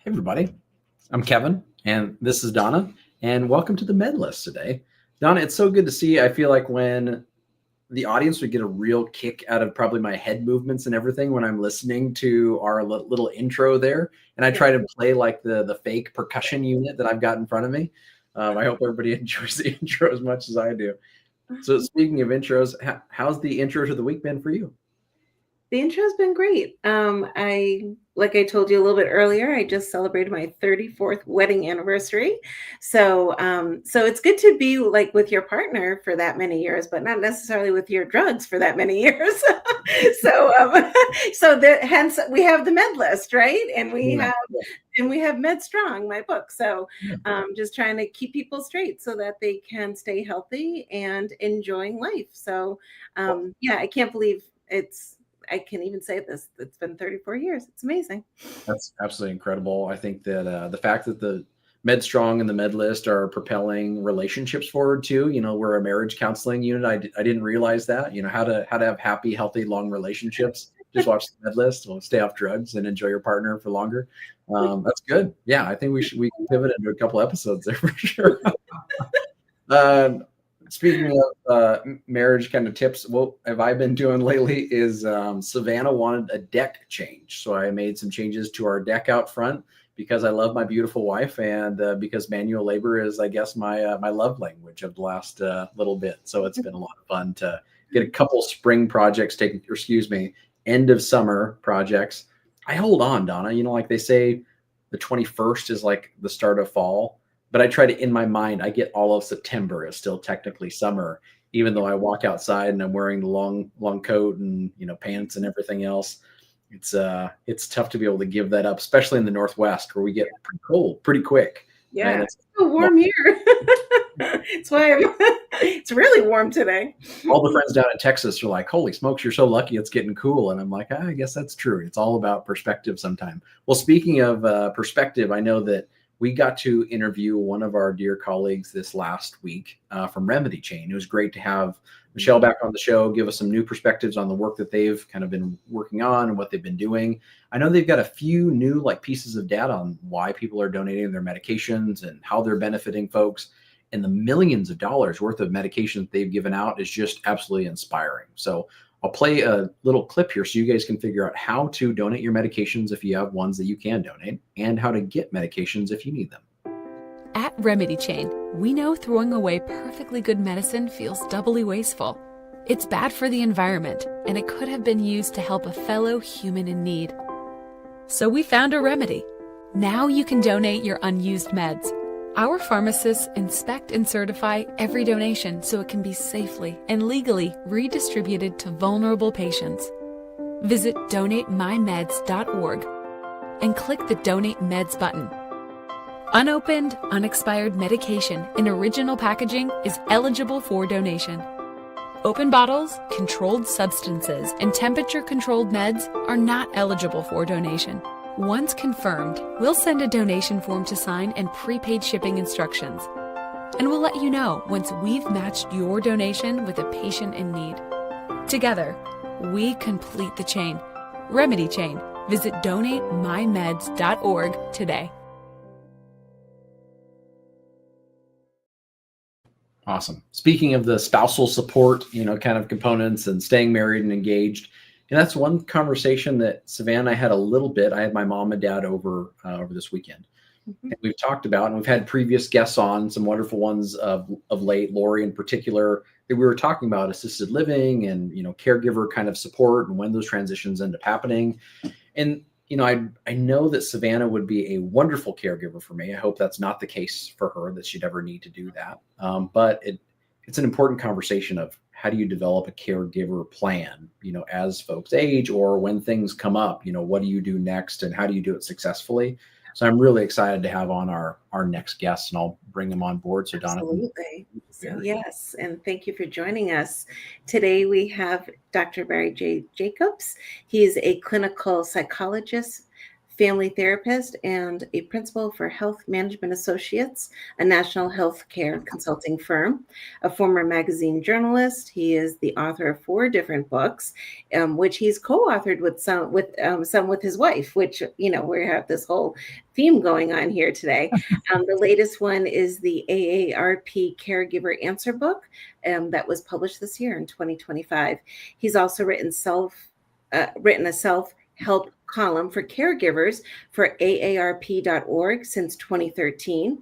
Hey everybody, I'm Kevin and this is Donna and welcome to the Med List today. Donna, it's so good to see you. I feel like when the audience would get a real kick out of probably my head movements and everything when I'm listening to our little intro there. And I try to play like the fake percussion unit that I've got in front of me. I hope everybody enjoys the intro as much as I do. So speaking of intros, how's the intro to the week been for you? The intro's been great. Like I told you a little bit earlier, I just celebrated my 34th wedding anniversary. So it's good to be like with your partner for that many years, but not necessarily with your drugs for that many years. Hence we have the Med List, right? And we have Med Strong, my book. So just trying to keep people straight so that they can stay healthy and enjoying life. So I can't believe I can even say this. It's been 34 years. It's amazing. That's absolutely incredible. I think that the fact that the Med Strong and the Med List are propelling relationships forward too. We're a marriage counseling unit. I didn't realize that. How to have happy, healthy, long relationships. Just watch the Med List. We'll stay off drugs and enjoy your partner for longer. That's good. Yeah, I think we can pivot into a couple episodes there for sure. Speaking of marriage kind of tips, what have I been doing lately is Savannah wanted a deck change. So I made some changes to our deck out front because I love my beautiful wife and because manual labor is, I guess, my love language of the last little bit. So it's been a lot of fun to get a couple spring projects end of summer projects. I hold on, Donna, like they say the 21st is like the start of fall. But I try to, in my mind, I get all of September as still technically summer, even though I walk outside and I'm wearing the long coat and, pants and everything else. It's tough to be able to give that up, especially in the Northwest where we get pretty cold pretty quick. Yeah, it's so warm here. It's why it's really warm today. All the friends down in Texas are like, holy smokes, you're so lucky it's getting cool. And I'm like, I guess that's true. It's all about perspective sometime. Well, speaking of perspective, I know that we got to interview one of our dear colleagues this last week from Remedy Chain. It was great to have Michelle back on the show, give us some new perspectives on the work that they've kind of been working on and what they've been doing. I know they've got a few new pieces of data on why people are donating their medications and how they're benefiting folks. And the millions of dollars worth of medications they've given out is just absolutely inspiring. So I'll play a little clip here so you guys can figure out how to donate your medications if you have ones that you can donate and how to get medications if you need them. At Remedy Chain, we know throwing away perfectly good medicine feels doubly wasteful. It's bad for the environment, and it could have been used to help a fellow human in need. So we found a remedy. Now you can donate your unused meds. Our pharmacists inspect and certify every donation so it can be safely and legally redistributed to vulnerable patients. Visit donatemymeds.org and click the Donate Meds button. Unopened, unexpired medication in original packaging is eligible for donation. Open bottles, controlled substances, and temperature-controlled meds are not eligible for donation. Once confirmed, we'll send a donation form to sign and prepaid shipping instructions. And we'll let you know once we've matched your donation with a patient in need. Together, we complete the chain. Remedy Chain. Visit donatemymeds.org today. Awesome. Speaking of the spousal support, kind of components and staying married and engaged, and that's one conversation that Savannah and I had a little bit. I had my mom and dad over this weekend. And we've talked about, and we've had previous guests on, some wonderful ones of late, Lori in particular, that we were talking about assisted living and, caregiver kind of support and when those transitions end up happening. And, I know that Savannah would be a wonderful caregiver for me. I hope that's not the case for her, that she'd ever need to do that. But it's an important conversation of how do you develop a caregiver plan, as folks age or when things come up, what do you do next and how do you do it successfully? So I'm really excited to have on our next guest, and I'll bring them on board. So Donna. Absolutely. So, yes, and thank you for joining us. Today we have Dr. Barry J. Jacobs. He is a clinical psychologist, family therapist and a principal for Health Management Associates, a national healthcare consulting firm, a former magazine journalist. He is the author of 4 different books, which he's co-authored with some with his wife, which, we have this whole theme going on here today. The latest one is the AARP Caregiver Answer Book that was published this year in 2025. He's also written a self-help column for caregivers for AARP.org since 2013.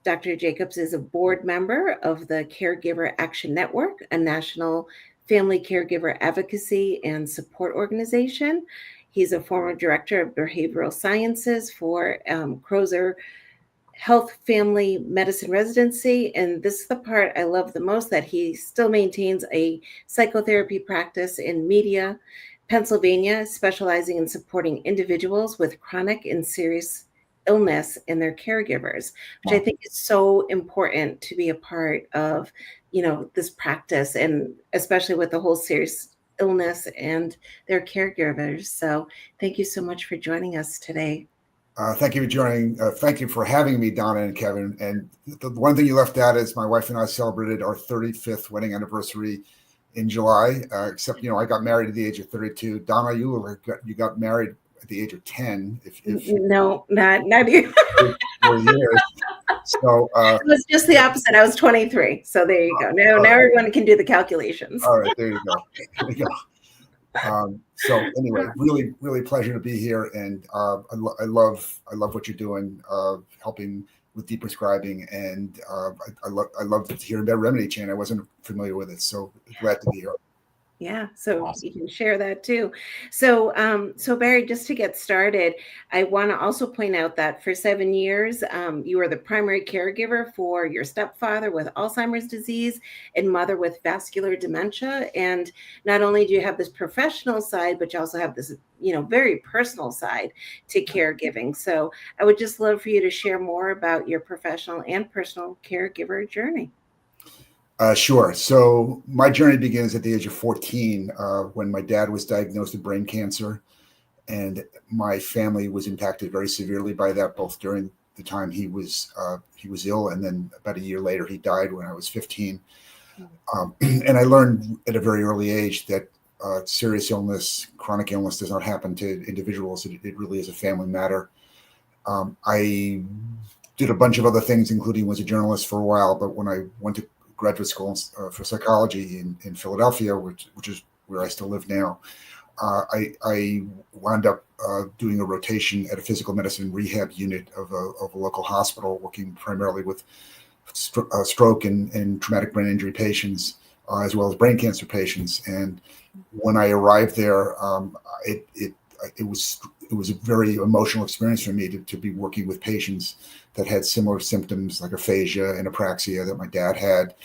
Dr. Jacobs is a board member of the Caregiver Action Network, a national family caregiver advocacy and support organization. He's a former director of behavioral sciences for Crozer Health Family Medicine Residency. And this is the part I love the most, that he still maintains a psychotherapy practice in Media, Pennsylvania, specializing in supporting individuals with chronic and serious illness and their caregivers, which I think is so important to be a part of, this practice, and especially with the whole serious illness and their caregivers. So thank you so much for joining us today. Thank you for joining. Thank you for having me, Donna and Kevin. And the one thing you left out is my wife and I celebrated our 35th wedding anniversary in July. Except, I got married at the age of 32. Donna, you got married at the age of 10. No, not you. 4 years. So it was just the opposite. I was 23. So there you go. Now everyone can do the calculations. All right, there you go. There you go. So anyway, really, really pleasure to be here, and I love what you're doing, helping with deprescribing, and I love hearing about Remedy Chain. I wasn't familiar with it, so glad to be here. Yeah, so awesome. You can share that too. So Barry, just to get started, I want to also point out that for 7 years, you were the primary caregiver for your stepfather with Alzheimer's disease and mother with vascular dementia. And not only do you have this professional side, but you also have this, very personal side to caregiving. So I would just love for you to share more about your professional and personal caregiver journey. Sure. So my journey begins at the age of 14 when my dad was diagnosed with brain cancer, and my family was impacted very severely by that, both during the time he was ill, and then about a year later he died when I was 15. And I learned at a very early age that serious illness, chronic illness, does not happen to individuals. It really is a family matter. I did a bunch of other things, including was a journalist for a while, but when I went to graduate school for psychology in Philadelphia, which is where I still live now, I wound up doing a rotation at a physical medicine rehab unit of a local hospital, working primarily with stroke and traumatic brain injury patients, as well as brain cancer patients. And when I arrived there, it was a very emotional experience for me to be working with patients that had similar symptoms like aphasia and apraxia that my dad had,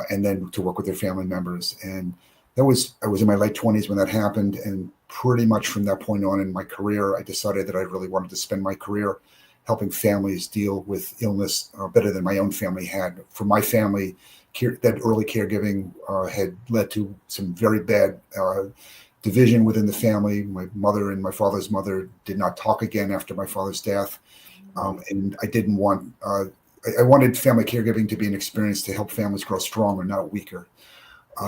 and then to work with their family members. And I was in my late 20s when that happened, and pretty much from that point on in my career, I decided that I really wanted to spend my career helping families deal with illness better than my own family had. For my family, that early caregiving had led to some very bad division within the family. My mother and my father's mother did not talk again after my father's death. And I didn't want, I wanted family caregiving to be an experience to help families grow stronger, not weaker.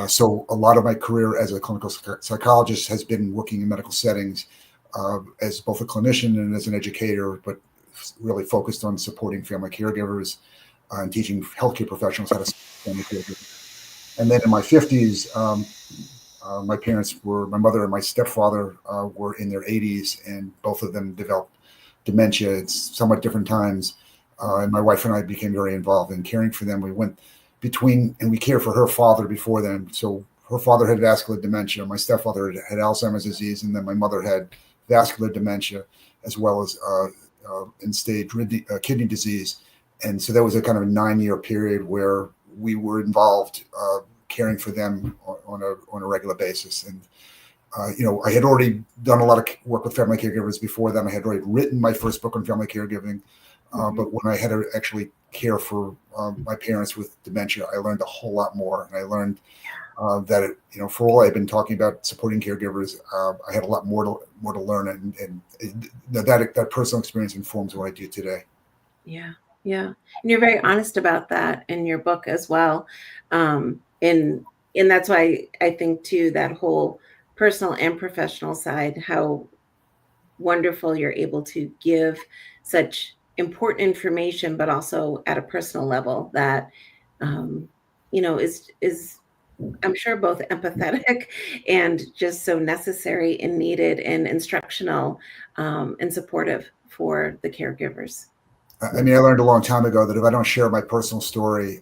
So a lot of my career as a clinical psychologist has been working in medical settings as both a clinician and as an educator, but really focused on supporting family caregivers and teaching healthcare professionals how to support family caregivers. And then in my 50s, my mother and my stepfather were in their 80s, and both of them developed dementia at somewhat different times. And my wife and I became very involved in caring for them. We went and we cared for her father before then. So her father had vascular dementia. My stepfather had Alzheimer's disease, and then my mother had vascular dementia, as well as end-stage kidney disease. And so that was a kind of a 9-year period where we were involved caring for them on a regular basis. And I had already done a lot of work with family caregivers before then. I had already written my first book on family caregiving. But when I had to actually care for my parents with dementia, I learned a whole lot more. And I learned for all I've been talking about supporting caregivers, I had a lot more to learn, and that personal experience informs what I do today. Yeah, yeah, and you're very honest about that in your book as well, and that's why I think too that whole personal and professional side, how wonderful you're able to give such important information, but also at a personal level that is I'm sure both empathetic and just so necessary and needed and instructional and supportive for the caregivers. I mean, I learned a long time ago that if I don't share my personal story,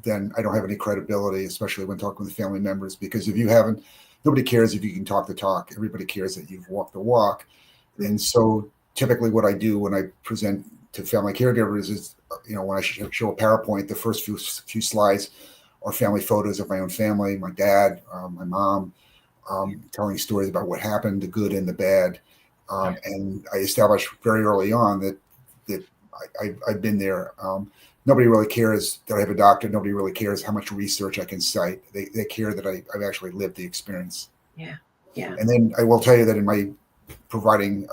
then I don't have any credibility, especially when talking with family members. Because if you haven't, nobody cares if you can talk the talk. Everybody cares that you've walked the walk. And so typically what I do when I present to family caregivers is, when I show a PowerPoint, the first few slides are family photos of my own family, my dad, my mom, telling stories about what happened, the good and the bad. And I established very early on that I've been there. Nobody really cares that I have a doctor. Nobody really cares how much research I can cite. They care that I've actually lived the experience. Yeah, yeah. And then I will tell you that in my providing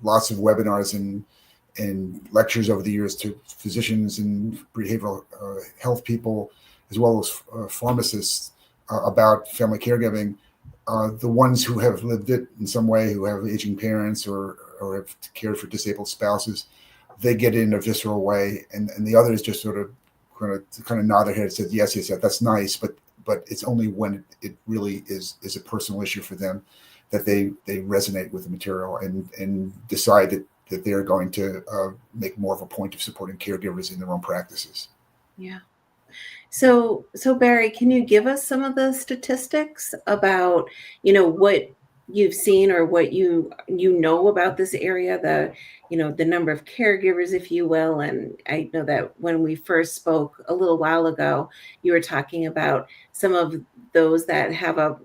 lots of webinars and lectures over the years to physicians and behavioral health people, as well as pharmacists, about family caregiving, the ones who have lived it in some way, who have aging parents or have cared for disabled spouses, they get it in a visceral way, and the others just sort of kind of nod their head and said, yes, that's nice, but it's only when it really is a personal issue for them that they resonate with the material and decide that they're going to make more of a point of supporting caregivers in their own practices. Yeah. So Barry, can you give us some of the statistics about, what you've seen or what you know about this area, the number of caregivers, if you will? And I know that when we first spoke a little while ago, you were talking about some of those that have a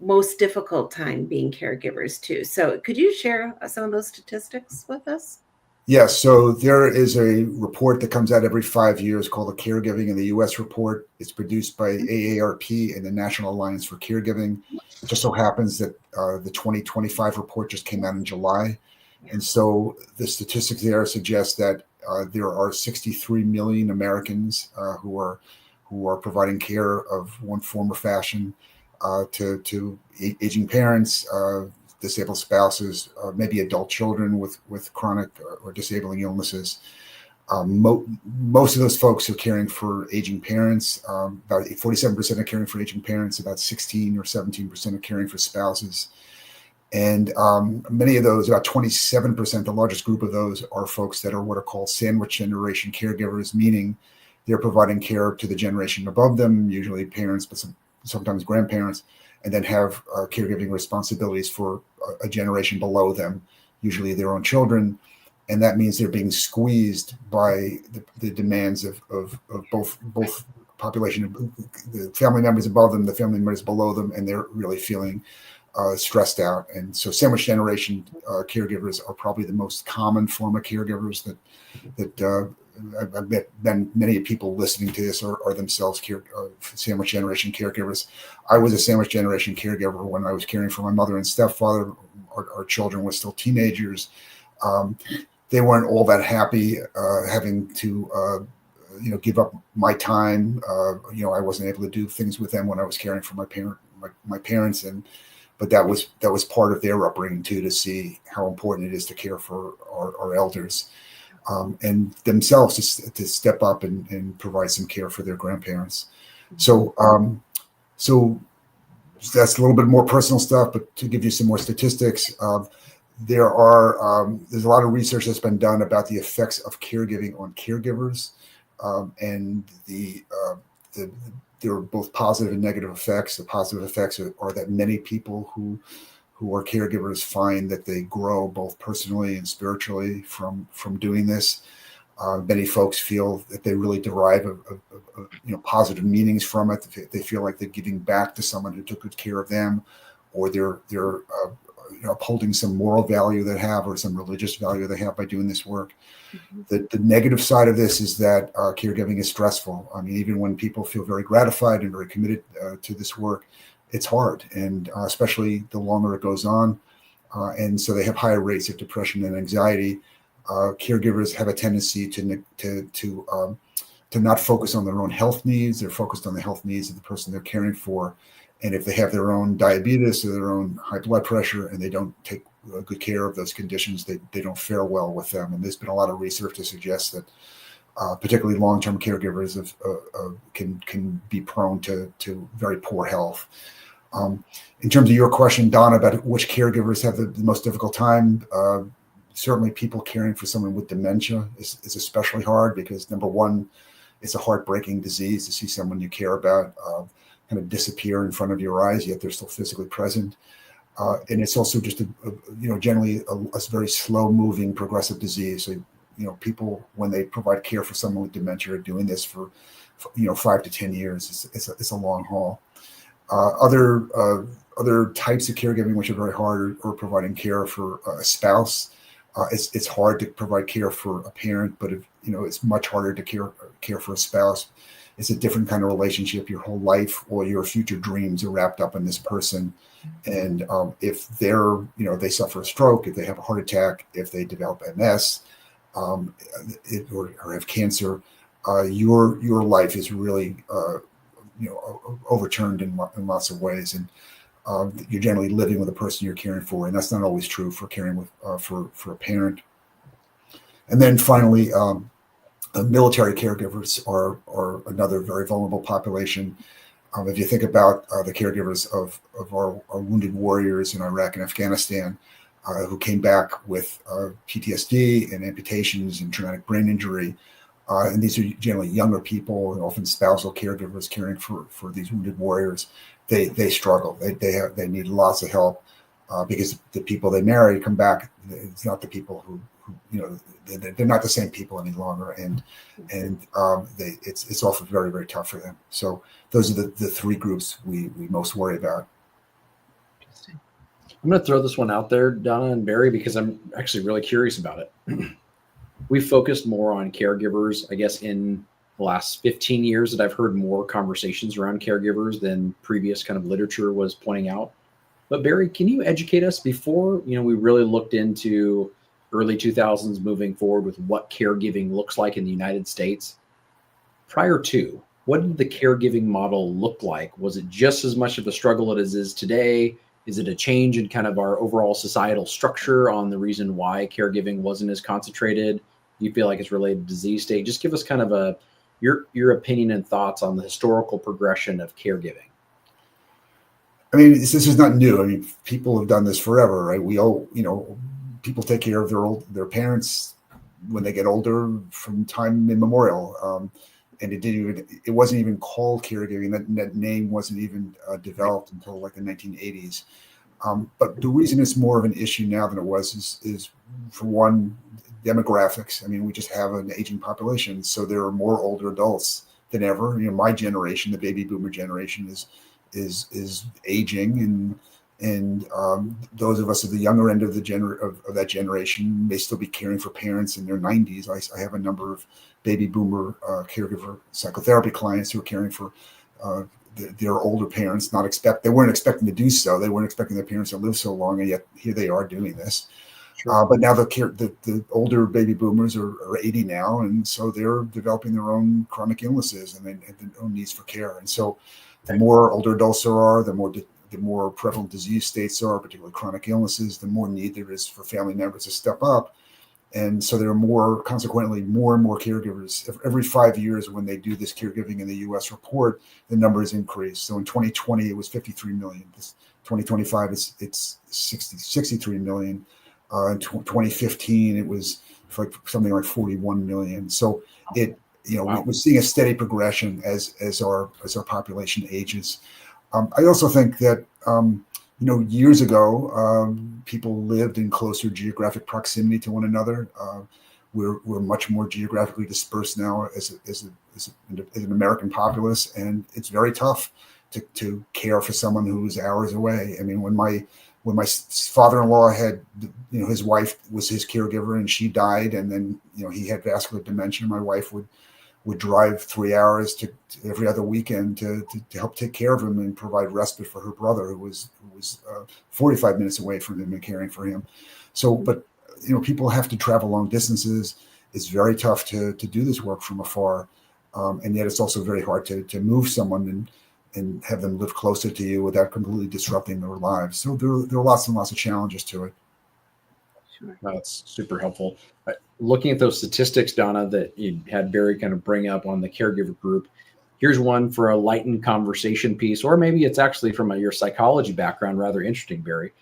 most difficult time being caregivers too. So could you share some of those statistics with us? Yes. So there is a report that comes out every 5 years called the Caregiving in the U.S. report. It's produced by AARP and the National Alliance for Caregiving. It just so happens that the 2025 report just came out in July. And so the statistics there suggest that there are 63 million Americans who are providing care of one form or fashion to aging parents, disabled spouses, maybe adult children with chronic or disabling illnesses. Most of those folks are caring for aging parents. About 47% are caring for aging parents. About 16 or 17% are caring for spouses. And many of those, about 27%, the largest group of those are folks that are what are called sandwich generation caregivers, meaning they're providing care to the generation above them, usually parents, but sometimes grandparents, and then have caregiving responsibilities for a generation below them, usually their own children. And that means they're being squeezed by the demands of both population, the family members above them, the family members below them, and they're really feeling stressed out. And so sandwich generation caregivers are probably the most common form of caregivers that I bet many people listening to this are themselves sandwich generation caregivers. I was a sandwich generation caregiver when I was caring for my mother and stepfather. Our children were still teenagers. They weren't all that happy having to give up my time. I wasn't able to do things with them when I was caring for my parents, but that was part of their upbringing too, to see how important it is to care for our elders. And themselves to step up and provide some care for their grandparents. So that's a little bit more personal stuff, but to give you some more statistics, there's a lot of research that's been done about the effects of caregiving on caregivers, and there are both positive and negative effects. The positive effects are that many people who are caregivers find that they grow both personally and spiritually from doing this. Many folks feel that they really derive positive meanings from it. They feel like they're giving back to someone who took good care of them, or they're upholding some moral value they have or some religious value they have by doing this work. Mhm. The negative side of this is that caregiving is stressful. I mean, even when people feel very gratified and very committed to this work, it's hard, and especially the longer it goes on. And so they have higher rates of depression and anxiety. Caregivers have a tendency to not focus on their own health needs. They're focused on the health needs of the person they're caring for. And if they have their own diabetes or their own high blood pressure and they don't take good care of those conditions, they don't fare well with them. And there's been a lot of research to suggest that particularly long-term caregivers can be prone to very poor health. In terms of your question, Don, about which caregivers have the most difficult time, certainly people caring for someone with dementia is especially hard because, number one, it's a heartbreaking disease to see someone you care about kind of disappear in front of your eyes, yet they're still physically present. And it's also just generally a very slow-moving progressive disease. So, people, when they provide care for someone with dementia, are doing this for 5 to 10 years. It's a long haul. Other types of caregiving which are very hard are providing care for a spouse. It's hard to provide care for a parent, but it's much harder to care for a spouse. It's a different kind of relationship. Your whole life or your future dreams are wrapped up in this person. And if they suffer a stroke, if they have a heart attack, if they develop MS, or have cancer, your life is really overturned in lots of ways. And you're generally living with a person you're caring for, and that's not always true for caring with for a parent. And then finally, military caregivers are another very vulnerable population. If you think about the caregivers of our wounded warriors in Iraq and Afghanistan, who came back with PTSD and amputations and traumatic brain injury, and these are generally younger people and often spousal caregivers caring for these wounded warriors, they struggle. They need lots of help because the people they marry come back. It's not the people who they're not the same people any longer, and it's often very, very tough for them. So those are the three groups we most worry about. Interesting. I'm going to throw this one out there, Donna and Barry, because I'm actually really curious about it. We focused more on caregivers, I guess, in the last 15 years that I've heard more conversations around caregivers than previous kind of literature was pointing out. But Barry, can you educate us before, we really looked into early 2000s moving forward with what caregiving looks like in the United States? Prior to, what did the caregiving model look like? Was it just as much of a struggle as it is today? Is it a change in kind of our overall societal structure on the reason why caregiving wasn't as concentrated? Do you feel like it's related to disease state? Just give us kind of your opinion and thoughts on the historical progression of caregiving. I mean, this is not new. I mean, people have done this forever, right? We all, people take care of their parents when they get older from time immemorial. And it wasn't even called caregiving. That name wasn't even developed until like the 1980s. But the reason it's more of an issue now than it was is for one, demographics. I mean, we just have an aging population, so there are more older adults than ever. My generation, the baby boomer generation, is aging, and those of us at the younger end of that generation may still be caring for parents in their 90s. I have a number of baby boomer caregiver psychotherapy clients who are caring for their older parents. They weren't expecting to do so. They weren't expecting their parents to live so long, and yet here they are doing this. Sure. But now the older baby boomers are 80 now, and so they're developing their own chronic illnesses and their own needs for care. And so the more older adults there are, the more prevalent disease states are, particularly chronic illnesses, the more need there is for family members to step up. And so there are consequently more and more caregivers. Every 5 years when they do this caregiving in the U.S. report, the numbers increase. So in 2020, it was 53 million. This 2025, it's 63 million. In 2015, it was something like 41 million. So wow. We're seeing a steady progression as our population ages. I also think that years ago, people lived in closer geographic proximity to one another. We're much more geographically dispersed now as an American populace, and it's very tough to care for someone who's hours away. I mean, when when my father-in-law had, his wife was his caregiver and she died, and then he had vascular dementia. My wife would drive 3 hours to every other weekend to help take care of him and provide respite for her brother, who was 45 minutes away from him and caring for him. So, but people have to travel long distances. It's very tough to do this work from afar, and yet it's also very hard to move someone and have them live closer to you without completely disrupting their lives. So there are lots and lots of challenges to it. Sure. That's super helpful. Looking at those statistics, Donna, that you had Barry kind of bring up on the caregiver group, here's one for a lightened conversation piece, or maybe it's actually from your psychology background. Rather interesting, Barry.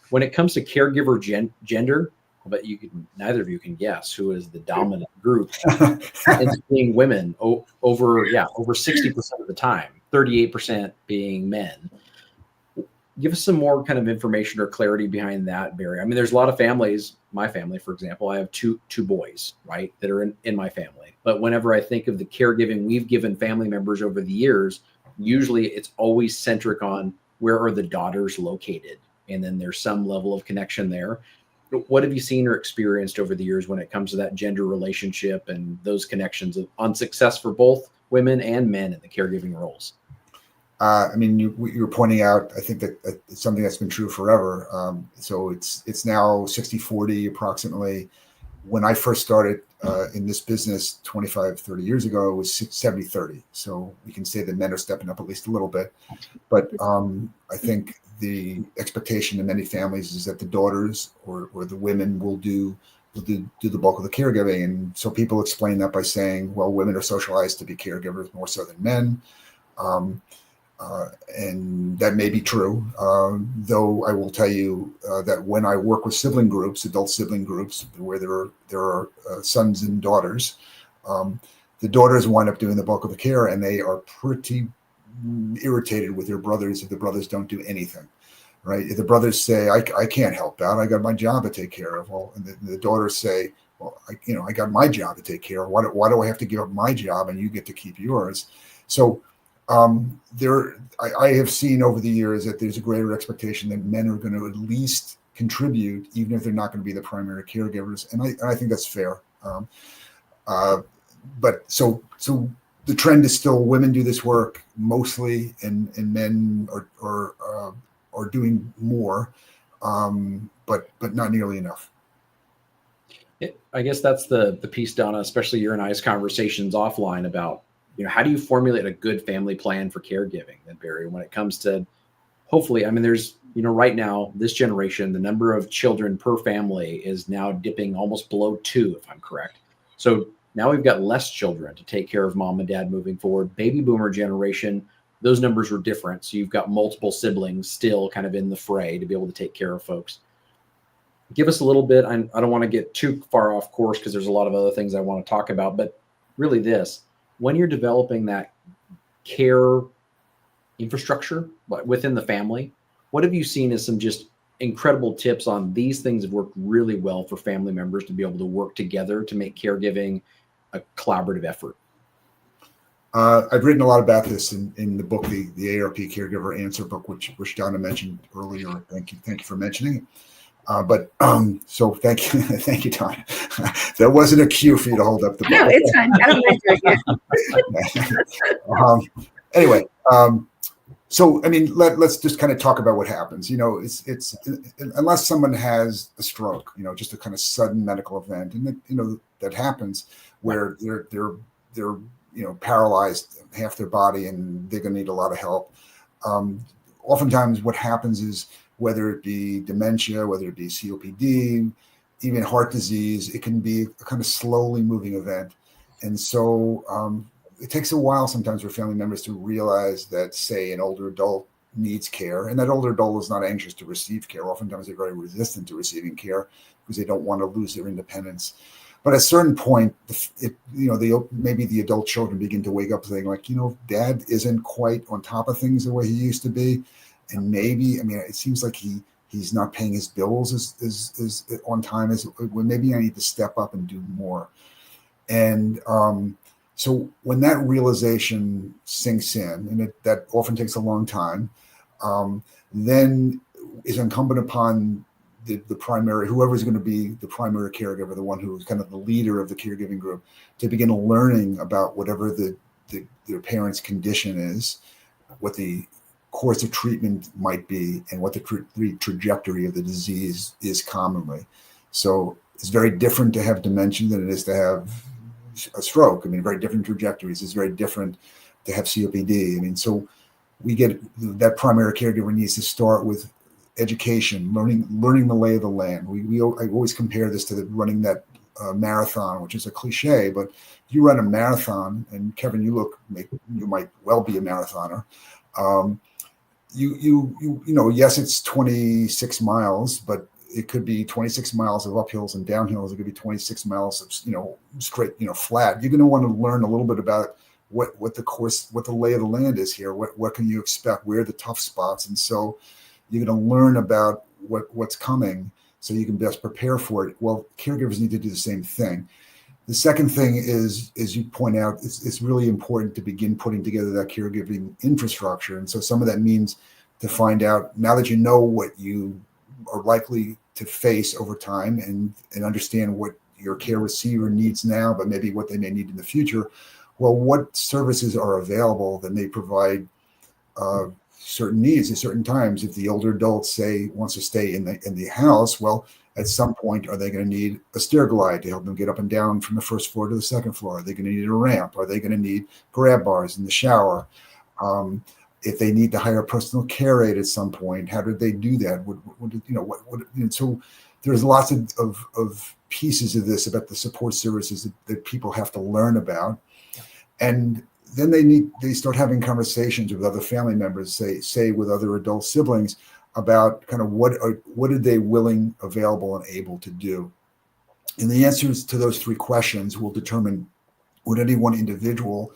When it comes to caregiver gender, but neither of you can guess who is the dominant group. It's being women over 60% of the time, 38% being men. Give us some more kind of information or clarity behind that, Barry. I mean, there's a lot of families. My family, for example, I have two boys, right, that are in my family. But whenever I think of the caregiving we've given family members over the years, usually it's always centric on where are the daughters located, and then there's some level of connection there. What have you seen or experienced over the years when it comes to that gender relationship and those connections on success for both women and men in the caregiving roles? I mean, you were pointing out, I think that it's something that's been true forever. So it's now 60-40 approximately. When I first started in this business 25, 30 years ago, it was 70-30. So we can say that men are stepping up at least a little bit. But I think the expectation in many families is that the daughters or the women will do the bulk of the caregiving. And so people explain that by saying, well, women are socialized to be caregivers more so than men. And that may be true, though I will tell you that when I work with sibling groups, adult sibling groups, where there are sons and daughters, the daughters wind up doing the bulk of the care, and they are pretty irritated with their brothers if the brothers don't do anything, right? If the brothers say, I can't help out, I got my job to take care of. Well, and the daughters say, well, I got my job to take care of. Why do I have to give up my job and you get to keep yours? So I have seen over the years that there's a greater expectation that men are going to at least contribute, even if they're not going to be the primary caregivers, and I think that's fair. But so the trend is still women do this work mostly, and men are doing more, but not nearly enough. I guess that's the piece, Donna, especially your and I's conversations offline about, how do you formulate a good family plan for caregiving, then, Barry, when it comes to, hopefully, I mean, there's, right now, this generation, the number of children per family is now dipping almost below 2, if I'm correct. So now we've got less children to take care of mom and dad moving forward. Baby boomer generation, those numbers were different. So you've got multiple siblings still kind of in the fray to be able to take care of folks. Give us a little bit. I don't want to get too far off course because there's a lot of other things I want to talk about, but really when you're developing that care infrastructure within the family, what have you seen as some just incredible tips on these things have worked really well for family members to be able to work together to make caregiving a collaborative effort? I've written a lot about this in the book, the AARP Caregiver Answer Book, which Donna mentioned earlier. Thank you for mentioning it. So thank you, Donna. That wasn't a cue for you to hold up the book. No, it's fine. I don't mind. Anyway, so I mean, let's just kind of talk about what happens. It's unless someone has a stroke, just a kind of sudden medical event, and that happens where they're paralyzed half their body and they're going to need a lot of help. Oftentimes, what happens is, whether it be dementia, whether it be COPD, even heart disease, it can be a kind of slowly moving event. And so it takes a while sometimes for family members to realize that, say, an older adult needs care, and that older adult is not anxious to receive care. Oftentimes they're very resistant to receiving care because they don't want to lose their independence. But at a certain point, maybe the adult children begin to wake up saying, like, dad isn't quite on top of things the way he used to be. And maybe, it seems like he's not paying his bills as on time as maybe I need to step up and do more. And so when that realization sinks in, and that often takes a long time, then is incumbent upon the primary, whoever's going to be the primary caregiver, the one who's kind of the leader of the caregiving group, to begin learning about whatever their parent's condition is, what the course of treatment might be, and what the trajectory of the disease is commonly. So it's very different to have dementia than it is to have a stroke. I mean, very different trajectories. It's very different to have COPD. I mean, so we get that primary caregiver needs to start with education, learning the lay of the land. I always compare this to running that marathon, which is a cliche, but if you run a marathon, and Kevin, you might well be a marathoner. Yes, it's 26 miles, but it could be 26 miles of uphills and downhills. It could be 26 miles of straight, flat. You're going to want to learn a little bit about what the lay of the land is here. What can you expect? Where are the tough spots? And so you're going to learn about what's coming so you can best prepare for it. Well, caregivers need to do the same thing. The second thing is, as you point out, it's really important to begin putting together that caregiving infrastructure. And so some of that means to find out, now that you know what you are likely to face over time and understand what your care receiver needs now, but maybe what they may need in the future. Well, what services are available that may provide certain needs at certain times? If the older adult, say, wants to stay in the house, well, at some point, are they going to need a stair glide to help them get up and down from the first floor to the second floor? Are they going to need a ramp? Are they going to need grab bars in the shower? If they need to hire a personal care aide at some point, how did they do that? And so there's lots of pieces of this about the support services that people have to learn about. And then they start having conversations with other family members, say with other adult siblings, about kind of what are they willing, available, and able to do. And the answers to those three questions will determine what any one individual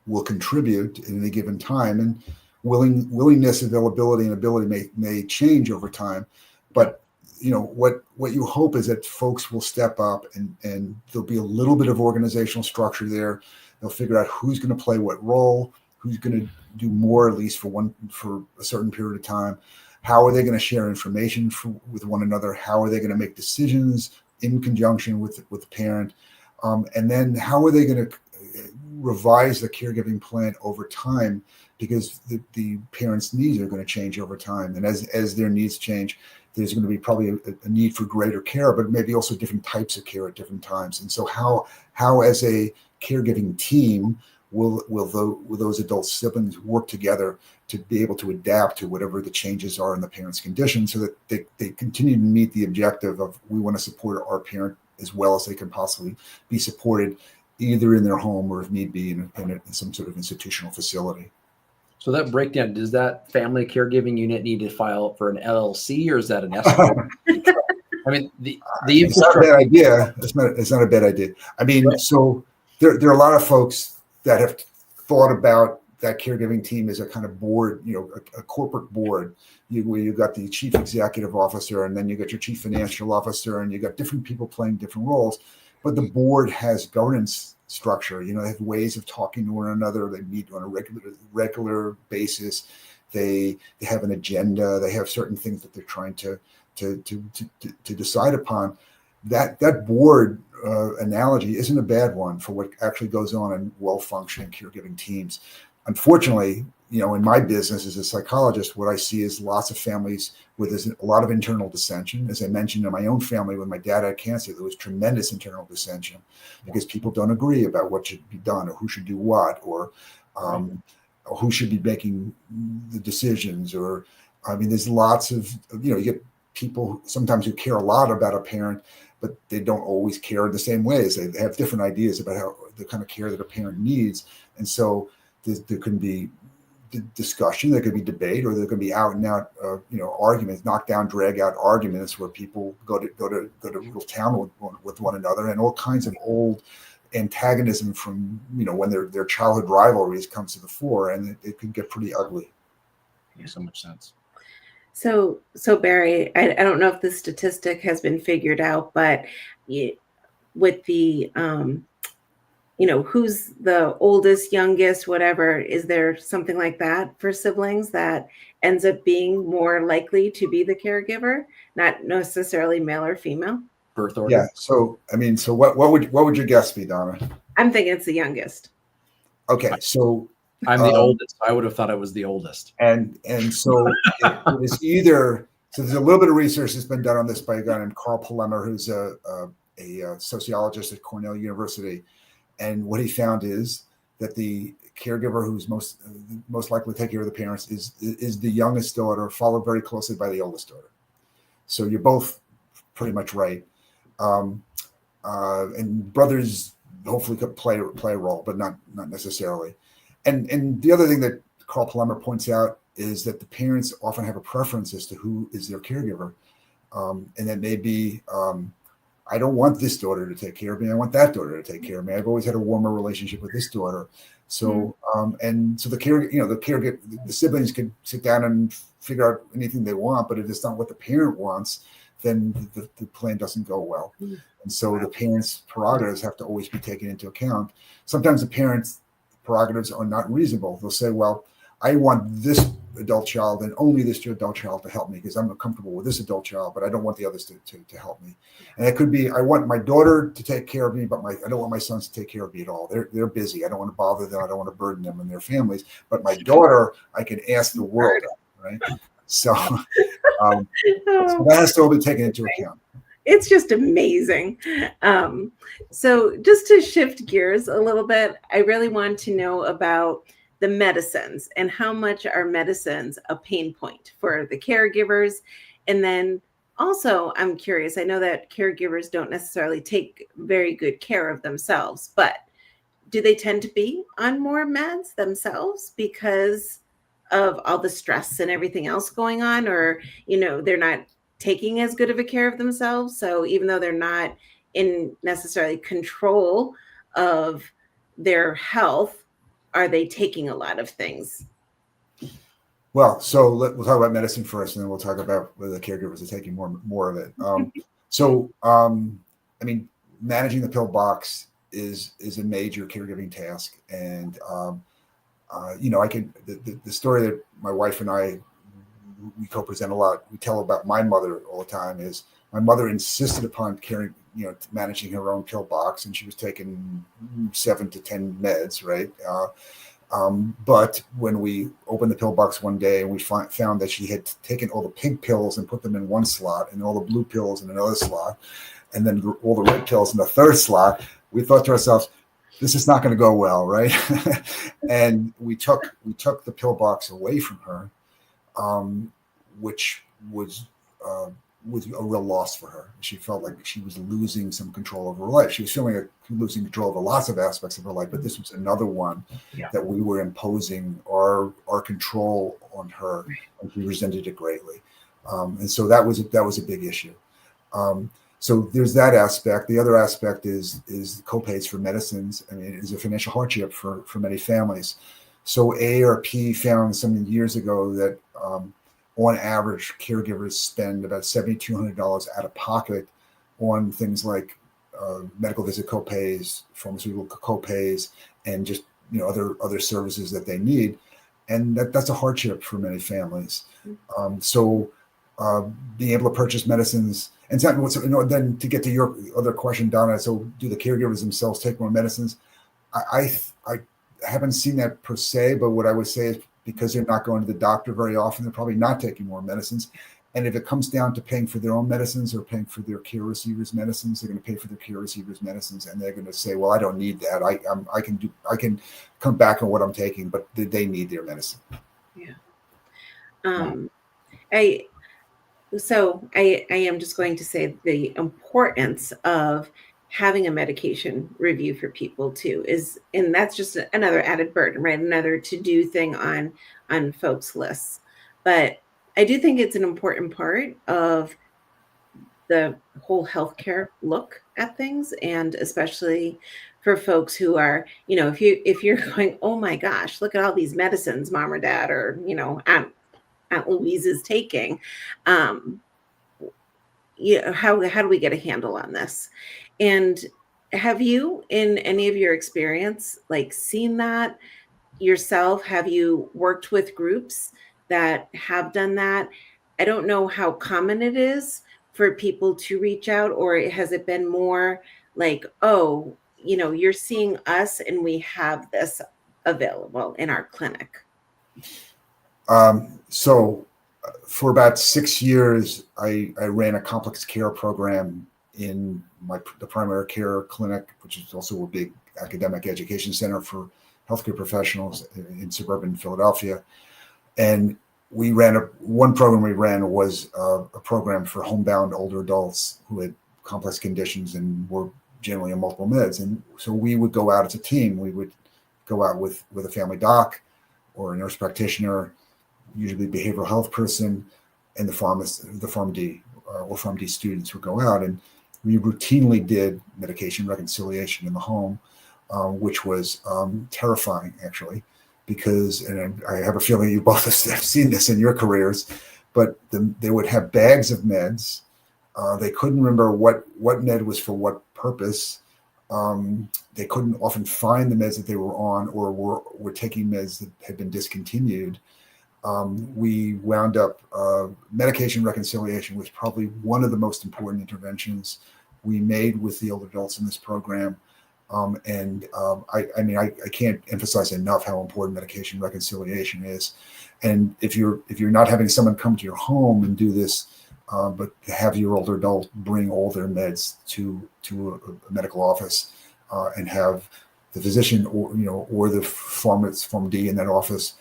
will contribute at any given time. And willingness, availability, and ability may change over time. But what you hope is that folks will step up and there'll be a little bit of organizational structure there. They'll figure out who's going to play what role, who's going to do more, at least for a certain period of time. How are they going to share information with one another? How are they going to make decisions in conjunction with the parent? And then how are they going to revise the caregiving plan over time? Because the parents' needs are going to change over time. And as their needs change, there's going to be probably a need for greater care, but maybe also different types of care at different times. And so how as a caregiving team will those adult siblings work together to be able to adapt to whatever the changes are in the parent's condition, so that they continue to meet the objective of, we want to support our parent as well as they can possibly be supported, either in their home or, if need be, in some sort of institutional facility. So that breakdown, does that family caregiving unit need to file for an LLC, or is that an S corp? I mean, the it's not a bad idea. It's not a bad idea. I mean, right. So there are a lot of folks that have thought about that caregiving team as a kind of board, a corporate board, where you got the chief executive officer, and then you got your chief financial officer, and you got different people playing different roles. But the board has governance structure. They have ways of talking to one another. They meet on a regular basis. They have an agenda. They have certain things that they're trying to decide upon. That board analogy isn't a bad one for what actually goes on in well-functioning caregiving teams. Unfortunately, in my business as a psychologist, what I see is lots of families where there's a lot of internal dissension. As I mentioned, in my own family, when my dad had cancer, there was tremendous internal dissension because people don't agree about what should be done, or who should do what, or who should be making the decisions. Or, I mean, there's lots of, you get people sometimes who care a lot about a parent, but they don't always care in the same ways. They have different ideas about how the kind of care that a parent needs. And so there can be discussion, there could be debate, or there could be out and out, arguments, knock down, drag out arguments where people go to real town with one another, and all kinds of old antagonism from when their childhood rivalries comes to the fore, and it can get pretty ugly. Makes so much sense. So Barry, I don't know if the statistic has been figured out, but with the who's the oldest, youngest, whatever. Is there something like that for siblings that ends up being more likely to be the caregiver, not necessarily male or female? Birth order. Yeah. So, I mean, so what would your guess be, Donna? I'm thinking it's the youngest. Okay. So I'm the oldest. I would have thought I was the oldest. And so it was either, so there's a little bit of research that's been done on this by a guy named Carl Palemer, who's a sociologist at Cornell University. And what he found is that the caregiver who's most likely to take care of the parents is the youngest daughter, followed very closely by the oldest daughter. So you're both pretty much right. And brothers hopefully could play a role, but not necessarily. And the other thing that Carl Palemer points out is that the parents often have a preference as to who is their caregiver. And that may be, I don't want this daughter to take care of me. I want that daughter to take care of me. I've always had a warmer relationship with this daughter. So, and so the siblings could sit down and figure out anything they want, but if it's not what the parent wants, then the plan doesn't go well. And so the parents' prerogatives have to always be taken into account. Sometimes the parents' prerogatives are not reasonable. They'll say, well, I want this adult child and only this adult child to help me because I'm comfortable with this adult child, but I don't want the others to help me. And it could be, I want my daughter to take care of me, but I don't want my sons to take care of me at all. They're busy. I don't want to bother them. I don't want to burden them and their families. But my daughter, I can ask the world, right? So, so that has to all be taken into account. It's just amazing. So just to shift gears a little bit, I really want to know about the medicines and how much are medicines a pain point for the caregivers. And then also, I'm curious, I know that caregivers don't necessarily take very good care of themselves, but do they tend to be on more meds themselves because of all the stress and everything else going on? Or, they're not taking as good of a care of themselves. So even though they're not in necessarily control of their health, are they taking a lot of things? Well, so we'll talk about medicine first, and then we'll talk about whether the caregivers are taking more of it. I mean, managing the pill box is a major caregiving task. And, the story that my wife and I, we co-present a lot, we tell about my mother all the time is my mother insisted upon managing her own pill box, and she was taking 7 to 10 meds, right? But when we opened the pill box one day and we found that she had taken all the pink pills and put them in one slot and all the blue pills in another slot, and then all the red pills in the third slot, we thought to ourselves, this is not going to go well, right? And we took the pill box away from her, which was a real loss for her. She felt like she was losing some control of her life. She was feeling like losing control over lots of aspects of her life, but this was another one that we were imposing our control on her, and she resented it greatly. And so that was a big issue. So there's that aspect. The other aspect is copays for medicines. I mean, it is a financial hardship for many families. So AARP found some years ago that on average, caregivers spend about $7,200 out of pocket on things like medical visit copays, pharmaceutical copays, and just other services that they need, and that's a hardship for many families. So being able to purchase medicines, and then to get to your other question, Donna. So do the caregivers themselves take more medicines? I haven't seen that per se, but what I would say is, because they're not going to the doctor very often, they're probably not taking more medicines. And if it comes down to paying for their own medicines or paying for their care receivers' medicines, they're going to pay for their care receivers' medicines, and they're going to say, "Well, I don't need that. I can come back on what I'm taking," but they need their medicine. Yeah. I am just going to say the importance of having a medication review for people too and that's just another added burden, right? Another to-do thing on folks' lists. But I do think it's an important part of the whole healthcare look at things, and especially for folks who are, if you're going, oh my gosh, look at all these medicines mom or dad or Aunt Louise is taking. How do we get a handle on this? And have you, in any of your experience, like seen that yourself? Have you worked with groups that have done that? I don't know how common it is for people to reach out, or has it been more like, oh, you're seeing us and we have this available in our clinic? So for about 6 years, I ran a complex care program in the primary care clinic, which is also a big academic education center for healthcare professionals in suburban Philadelphia. And one program we ran was a program for homebound older adults who had complex conditions and were generally on multiple meds. And so we would go out as a team. We would go out with a family doc or a nurse practitioner, usually behavioral health person, and the pharmacist, the PharmD or PharmD students would go out, and we routinely did medication reconciliation in the home, which was terrifying, actually, because, and I have a feeling you both have seen this in your careers, but they would have bags of meds. They couldn't remember what med was for what purpose. They couldn't often find the meds that they were on, or were taking meds that had been discontinued. We wound up, medication reconciliation was probably one of the most important interventions we made with the older adults in this program. I can't emphasize enough how important medication reconciliation is. And if you're not having someone come to your home and do this, but have your older adult bring all their meds to a medical office, and have the physician or the PharmD in that office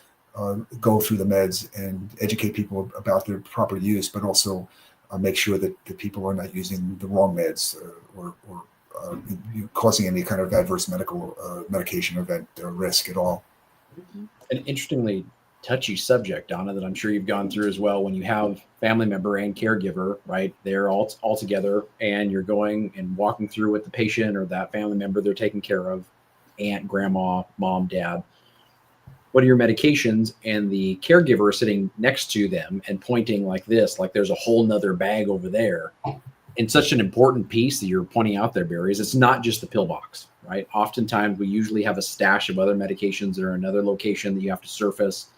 go through the meds and educate people about their proper use, but also make sure that the people are not using the wrong meds or causing any kind of adverse medication event risk at all. An interestingly touchy subject, Donna, that I'm sure you've gone through as well. When you have family member and caregiver, right, they're all together, and you're going and walking through with the patient or that family member they're taking care of, aunt, grandma, mom, dad. What are your medications? And the caregiver is sitting next to them and pointing like this, like there's a whole nother bag over there. And such an important piece that you're pointing out there, Barry, is it's not just the pill box, right? Oftentimes we usually have a stash of other medications that are in another location that you have to surface.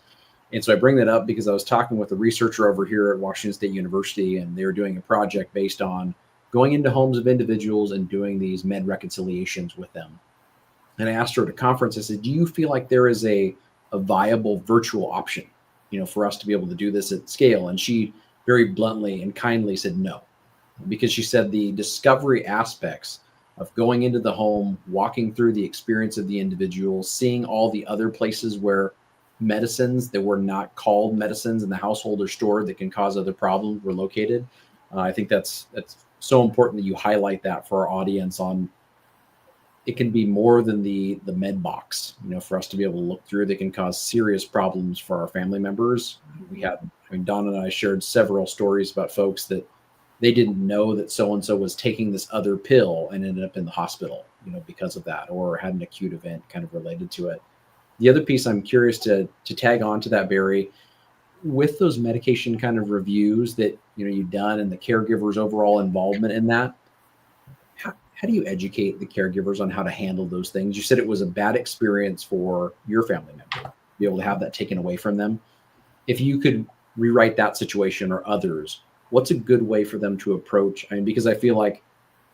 And so I bring that up because I was talking with a researcher over here at Washington State University, and they were doing a project based on going into homes of individuals and doing these med reconciliations with them. And I asked her at a conference, I said, do you feel like there is a viable virtual option, for us to be able to do this at scale? And she very bluntly and kindly said no, because she said the discovery aspects of going into the home, walking through the experience of the individual, seeing all the other places where medicines that were not called medicines in the household or stored that can cause other problems were located. I think that's so important that you highlight that for our audience on. It can be more than the med box, for us to be able to look through that can cause serious problems for our family members. Donna and I shared several stories about folks that they didn't know that so-and-so was taking this other pill and ended up in the hospital, because of that, or had an acute event kind of related to it. The other piece I'm curious to tag on to that, Barry, with those medication kind of reviews that, you've done and the caregiver's overall involvement in that, how do you educate the caregivers on how to handle those things? You said it was a bad experience for your family member, be able to have that taken away from them. If you could rewrite that situation or others, what's a good way for them to approach? Because I feel like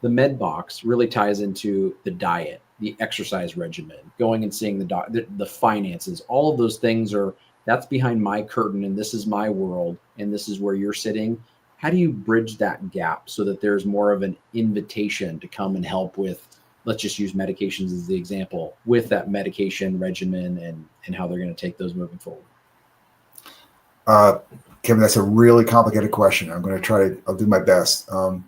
the med box really ties into the diet, the exercise regimen, going and seeing the finances, all of those things that's behind my curtain, and this is my world, and this is where you're sitting. How do you bridge that gap so that there's more of an invitation to come and help with, let's just use medications as the example, with that medication regimen and how they're going to take those moving forward? Kevin, that's a really complicated question. I'm going to I'll do my best. I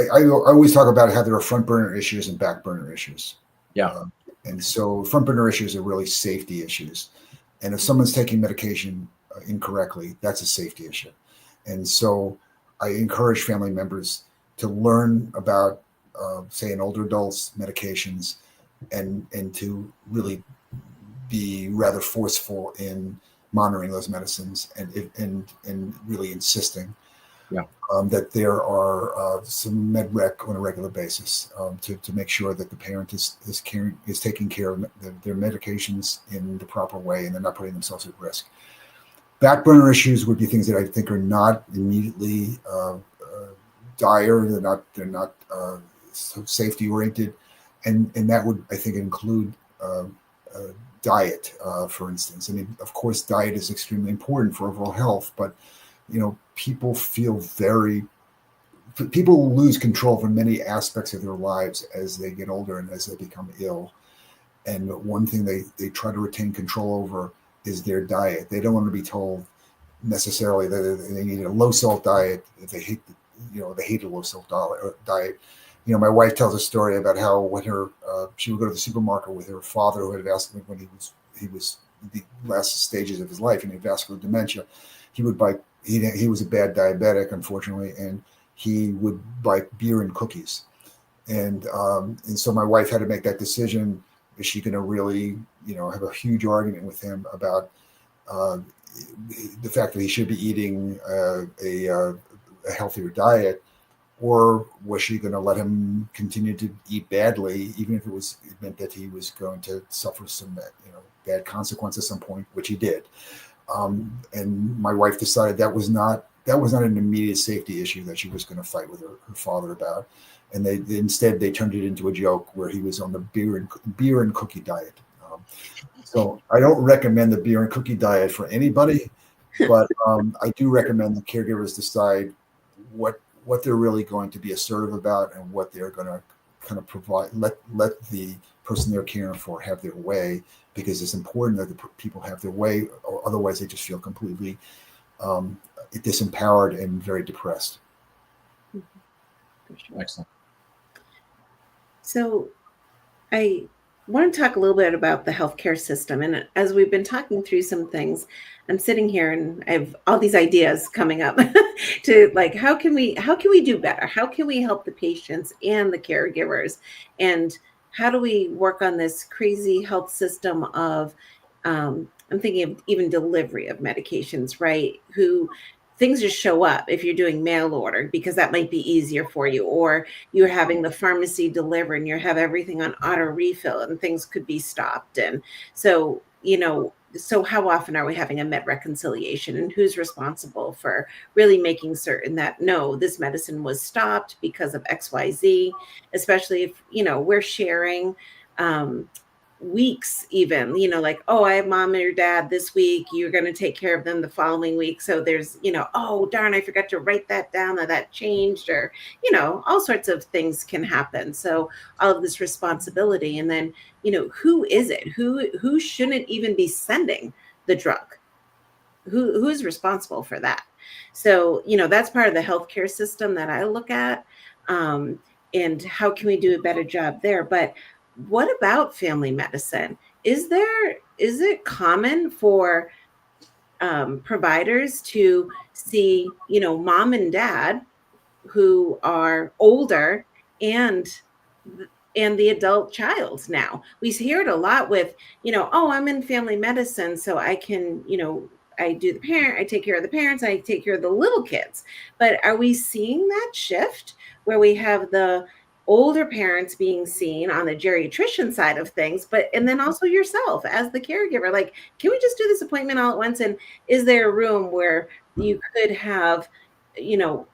always talk about how there are front burner issues and back burner issues. Yeah. And so front burner issues are really safety issues. And if someone's taking medication incorrectly, that's a safety issue. And so I encourage family members to learn about, say, an older adult's medications and to really be rather forceful in monitoring those medicines and really insisting. Yeah. That there are some med rec on a regular basis to make sure that the parent is taking care of their medications in the proper way, and they're not putting themselves at risk. Back burner issues would be things that I think are not immediately dire. They're not so safety oriented, and that would, I think, include diet, for instance. I mean, of course, diet is extremely important for overall health, but people lose control for many aspects of their lives as they get older and as they become ill. And one thing they try to retain control over is their diet. They don't want to be told necessarily that they need a low salt diet. If they hate, they hate a low salt diet. My wife tells a story about how when she would go to the supermarket with her father, who had vascular when he was the last stages of his life and he had vascular dementia. He would buy. He was a bad diabetic, unfortunately, and he would buy beer and cookies. And so my wife had to make that decision. Is she going to really, have a huge argument with him about the fact that he should be eating a healthier diet, or was she going to let him continue to eat badly, even if it meant that he was going to suffer some, bad consequences at some point, which he did. And my wife decided that was not an immediate safety issue that she was going to fight with her father about. And instead they turned it into a joke where he was on the beer and cookie diet. So I don't recommend the beer and cookie diet for anybody, but I do recommend the caregivers decide what they're really going to be assertive about and what they're going to kind of provide. Let the person they're caring for have their way, because it's important that the people have their way, or otherwise they just feel completely disempowered and very depressed. Excellent. So I want to talk a little bit about the healthcare system. And as we've been talking through some things, I'm sitting here and I have all these ideas coming up to like, how can we do better? How can we help the patients and the caregivers? And how do we work on this crazy health system of, I'm thinking of even delivery of medications, right? Things just show up if you're doing mail order, because that might be easier for you, or you're having the pharmacy deliver and you have everything on auto refill and things could be stopped. And so, so how often are we having a med reconciliation, and who's responsible for really making certain that, no, this medicine was stopped because of XYZ, especially if, we're sharing, weeks even, like, oh, I have mom and your dad this week, you're going to take care of them the following week. So there's, oh, darn, I forgot to write that down, or that changed, or, all sorts of things can happen. So all of this responsibility. And then, who is it? Who shouldn't even be sending the drug? Who's responsible for that? So, that's part of the healthcare system that I look at. And how can we do a better job there? But what about family medicine? Is it common for providers to see, mom and dad who are older and the adult child now? We hear it a lot with, oh, I'm in family medicine, so I can, I take care of the parents, I take care of the little kids. But are we seeing that shift where we have the older parents being seen on the geriatrician side of things, and then also yourself as the caregiver, like, can we just do this appointment all at once? And is there a room where you could have,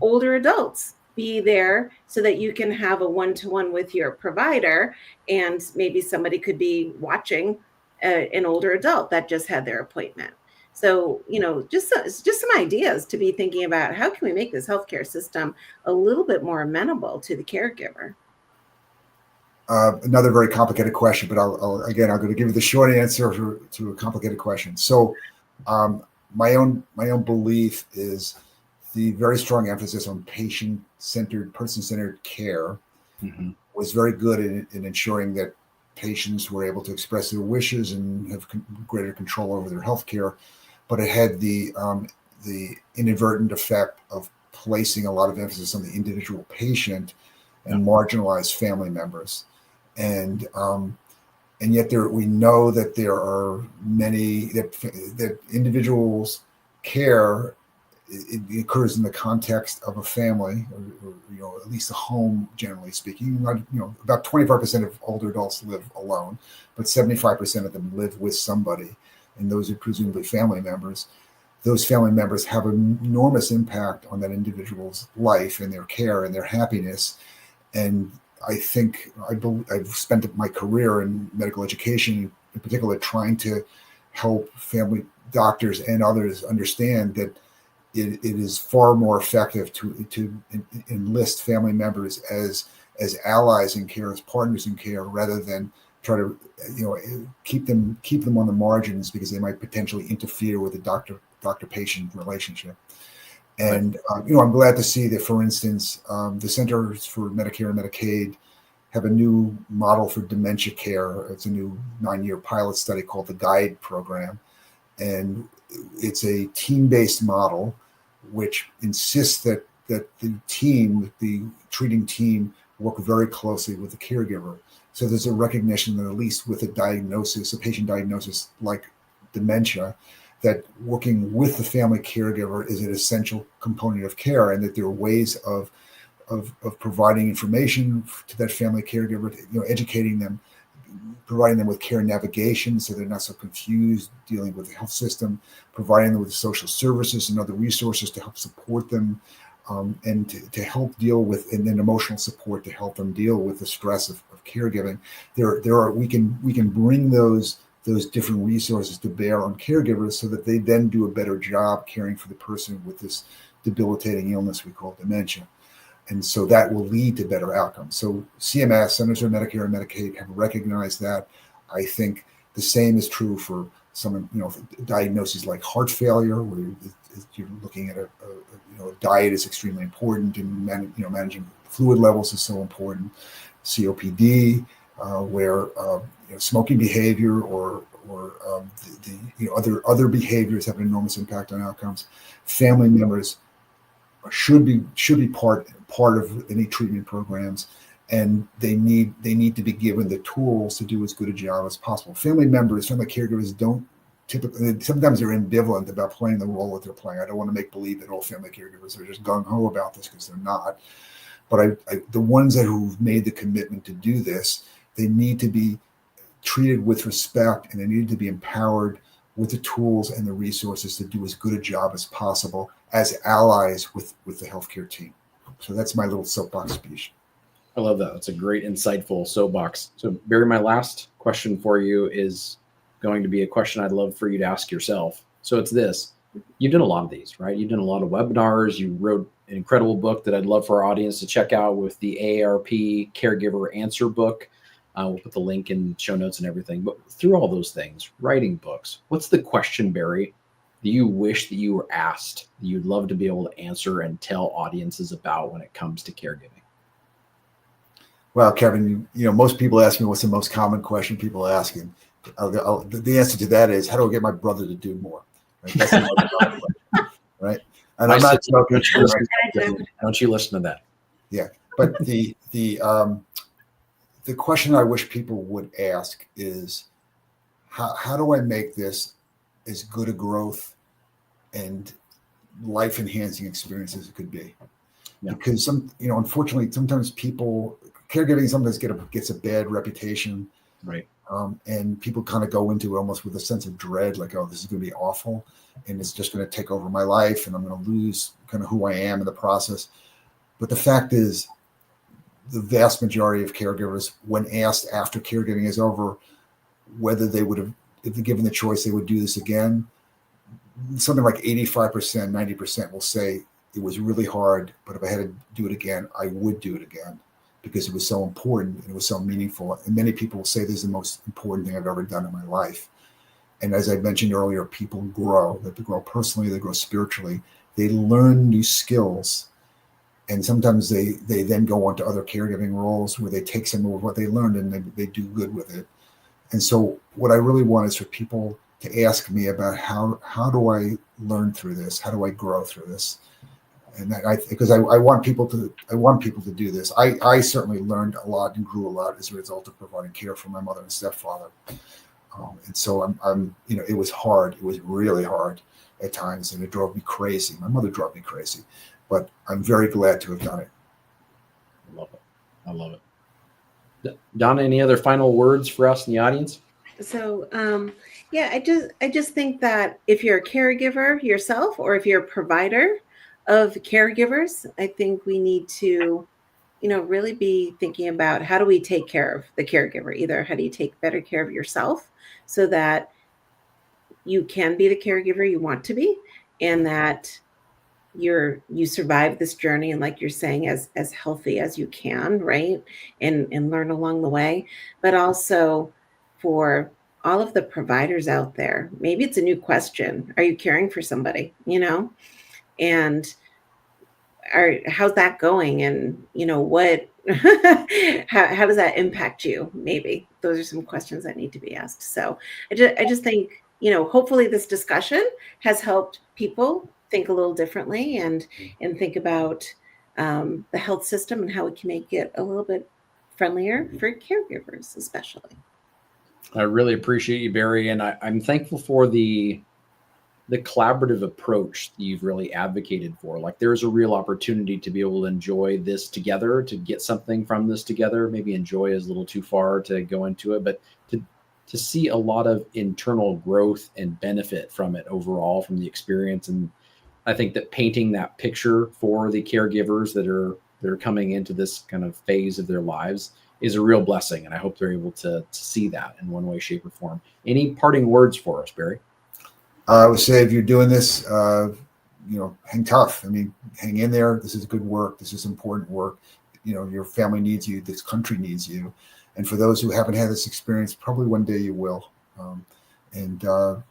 older adults be there so that you can have a one-to-one with your provider, and maybe somebody could be watching an older adult that just had their appointment? So, just some ideas to be thinking about. How can we make this healthcare system a little bit more amenable to the caregiver? Another very complicated question, but I'm going to give you the short answer to a complicated question. So, my own belief is the very strong emphasis on patient-centered, person-centered care was very good in ensuring that patients were able to express their wishes and have greater control over their health care. But it had the inadvertent effect of placing a lot of emphasis on the individual patient and marginalized family members. And yet we know that there are many that individuals' care it occurs in the context of a family, or at least a home, generally speaking. About 25% of older adults live alone, but 75% of them live with somebody, and those are presumably family members. Those family members have an enormous impact on that individual's life and their care and their happiness. And I think I've spent my career in medical education, in particular, trying to help family doctors and others understand that it is far more effective to enlist family members as allies in care, as partners in care, rather than try to keep them on the margins because they might potentially interfere with the doctor-patient relationship. And I'm glad to see that, for instance, the Centers for Medicare and Medicaid have a new model for dementia care. It's a new 9-year pilot study called the GUIDE program, and it's a team-based model which insists that the treating team, work very closely with the caregiver. So there's a recognition that, at least with a patient diagnosis like dementia, that working with the family caregiver is an essential component of care, and that there are ways of providing information to that family caregiver, educating them, providing them with care navigation so they're not so confused dealing with the health system, providing them with social services and other resources to help support them, and to help deal with, and then emotional support to help them deal with the stress of caregiving. We can bring those different resources to bear on caregivers so that they then do a better job caring for the person with this debilitating illness we call dementia. And so that will lead to better outcomes. So CMS, Centers for Medicare and Medicaid, have recognized that. I think the same is true for some, diagnoses like heart failure, where you're looking at a diet is extremely important, and managing fluid levels is so important. COPD, where smoking behavior or other behaviors have an enormous impact on outcomes. Family members should be part of any treatment programs, and they need to be given the tools to do as good a job as possible. Family caregivers don't typically, sometimes they're ambivalent about playing the role that they're playing. I don't want to make believe that all family caregivers are just gung-ho about this, because they're not. But the ones who've made the commitment to do this, they need to be treated with respect, and they need to be empowered with the tools and the resources to do as good a job as possible as allies with the healthcare team. So that's my little soapbox speech. I love that. That's a great, insightful soapbox. So, Barry, my last question for you is going to be a question I'd love for you to ask yourself. So it's this: you've done a lot of these, right? You've done a lot of webinars. You wrote an incredible book that I'd love for our audience to check out with the AARP Caregiver Answer Book. We'll put the link in show notes and everything. But through all those things, writing books, what's the question, Barry, that you wish that you were asked, that you'd love to be able to answer and tell audiences about when it comes to caregiving? Well, Kevin, most people ask me what's the most common question people ask, and the answer to that is, how do I get my brother to do more? Right? That's the most common question, right? And I'm not joking. Don't you listen to that? Yeah, but the question I wish people would ask is, how do I make this as good a growth and life-enhancing experience as it could be? Yeah. Because unfortunately, sometimes caregiving sometimes gets a bad reputation, right? And people kind of go into it almost with a sense of dread, like, oh, this is going to be awful, and it's just going to take over my life, and I'm going to lose kind of who I am in the process. But the fact is, the vast majority of caregivers, when asked after caregiving is over, whether they would have, if they're given the choice, they would do this again, something like 85%, 90% will say it was really hard, but if I had to do it again, I would do it again, because it was so important and it was so meaningful. And many people will say this is the most important thing I've ever done in my life. And as I mentioned earlier, people grow. They grow personally, they grow spiritually, they learn new skills. And sometimes they then go on to other caregiving roles where they take some of what they learned and they do good with it. And so what I really want is for people to ask me about how do I learn through this? How do I grow through this? And because I want people to do this. I certainly learned a lot and grew a lot as a result of providing care for my mother and stepfather. And so it was hard. It was really hard. at times, and it drove me crazy. My mother drove me crazy, but I'm very glad to have done it. I love it. I love it. Donna, any other final words for us in the audience? So, yeah, I just think that if you're a caregiver yourself, or if you're a provider of caregivers, I think we need to, really be thinking about, how do we take care of the caregiver? Either how do you take better care of yourself so that you can be the caregiver you want to be, and that you survive this journey, and, like you're saying, as healthy as you can, right? And learn along the way. But also, for all of the providers out there, maybe it's a new question: are you caring for somebody? And how's that going? And what how does that impact you? Maybe those are some questions that need to be asked. So I just think, hopefully this discussion has helped people think a little differently, and think about the health system and how we can make it a little bit friendlier for caregivers, especially. I really appreciate you, Barry, and I'm thankful for the collaborative approach that you've really advocated for. Like, there's a real opportunity to be able to enjoy this together, to get something from this together. Maybe enjoy is a little too far to go into it, but to see a lot of internal growth and benefit from it overall, from the experience. And I think that painting that picture for the caregivers that are coming into this kind of phase of their lives is a real blessing. And I hope they're able to see that in one way, shape, or form. Any parting words for us, Barry? I would say, if you're doing this, hang tough. I mean, hang in there. This is good work. This is important work. Your family needs you. This country needs you. And for those who haven't had this experience, probably one day you will. And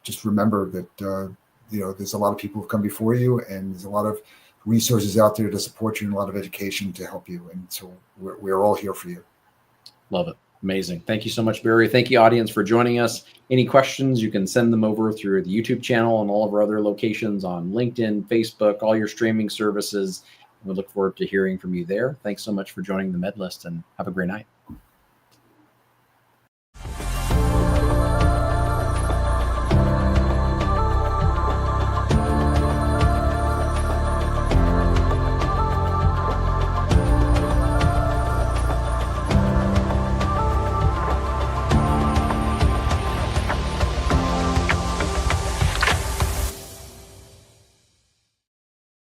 just remember that, there's a lot of people who've come before you, and there's a lot of resources out there to support you, and a lot of education to help you. And so we're all here for you. Love it. Amazing. Thank you so much, Barry. Thank you, audience, for joining us. Any questions, you can send them over through the YouTube channel and all of our other locations on LinkedIn, Facebook, all your streaming services. We look forward to hearing from you there. Thanks so much for joining the MedList, and have a great night.